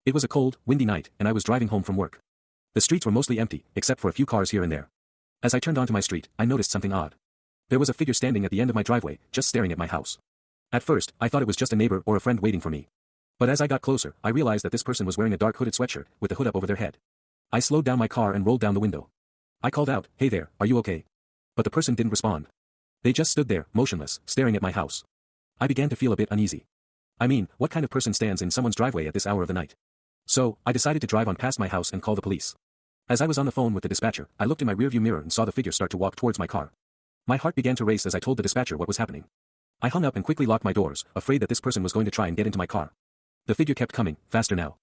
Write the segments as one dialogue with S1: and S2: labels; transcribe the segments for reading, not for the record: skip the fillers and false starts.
S1: It was a cold, windy night, and I was driving home from work. The streets were mostly empty, except for a few cars here and there. As I turned onto my street, I noticed something odd. There was a figure standing at the end of my driveway, just staring at my house. At first, I thought it was just a neighbor or a friend waiting for me. But as I got closer, I realized that this person was wearing a dark hooded sweatshirt, with the hood up over their head. I slowed down my car and rolled down the window. I called out, "Hey there, are you okay?" But the person didn't respond. They just stood there, motionless, staring at my house. I began to feel a bit uneasy. I mean, what kind of person stands in someone's driveway at this hour of the night? So, I decided to drive on past my house and call the police. As I was on the phone with the dispatcher, I looked in my rearview mirror and saw the figure start to walk towards my car. My heart began to race as I told the dispatcher what was happening. I hung up and quickly locked my doors, afraid that this person was going to try and get into my car. The figure kept coming, faster now.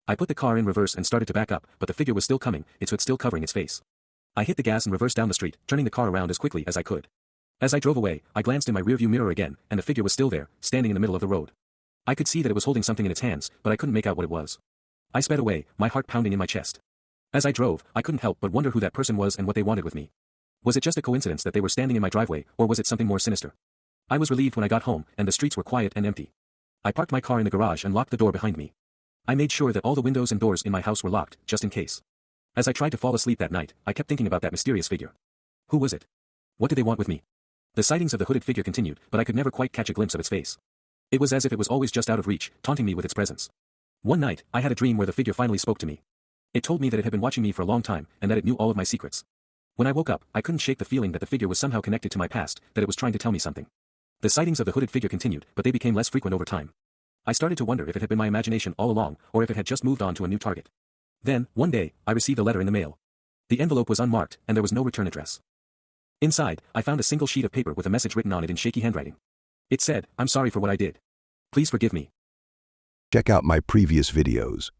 S1: I put the car in reverse and started to back up, but the figure was still coming, its hood still covering its face. I hit the gas and reversed down the street, turning the car around as quickly as I could. As I drove away, I glanced in my rearview mirror again, and the figure was still there, standing in the middle of the road. I could see that it was holding something in its hands, but I couldn't make out what it was. I sped away, my heart pounding in my chest. As I drove, I couldn't help but wonder who that person was and what they wanted with me. Was it just a coincidence that they were standing in my driveway, or was it something more sinister? I was relieved when I got home, and the streets were quiet and empty. I parked my car in the garage and locked the door behind me. I made sure that all the windows and doors in my house were locked, just in case. As I tried to fall asleep that night, I kept thinking about that mysterious figure. Who was it? What did they want with me? The sightings of the hooded figure continued, but I could never quite catch a glimpse of its face. It was as if it was always just out of reach, taunting me with its presence. One night, I had a dream where the figure finally spoke to me. It told me that it had been watching me for a long time, and that it knew all of my secrets. When I woke up, I couldn't shake the feeling that the figure was somehow connected to my past, that it was trying to tell me something. The sightings of the hooded figure continued, but they became less frequent over time. I started to wonder if it had been my imagination all along, or if it had just moved on to a new target. Then, one day, I received a letter in the mail. The envelope was unmarked, and there was no return address. Inside, I found a single sheet of paper with a message written on it in shaky handwriting. It said, "I'm sorry for what I did. Please forgive me."
S2: Check out my previous videos.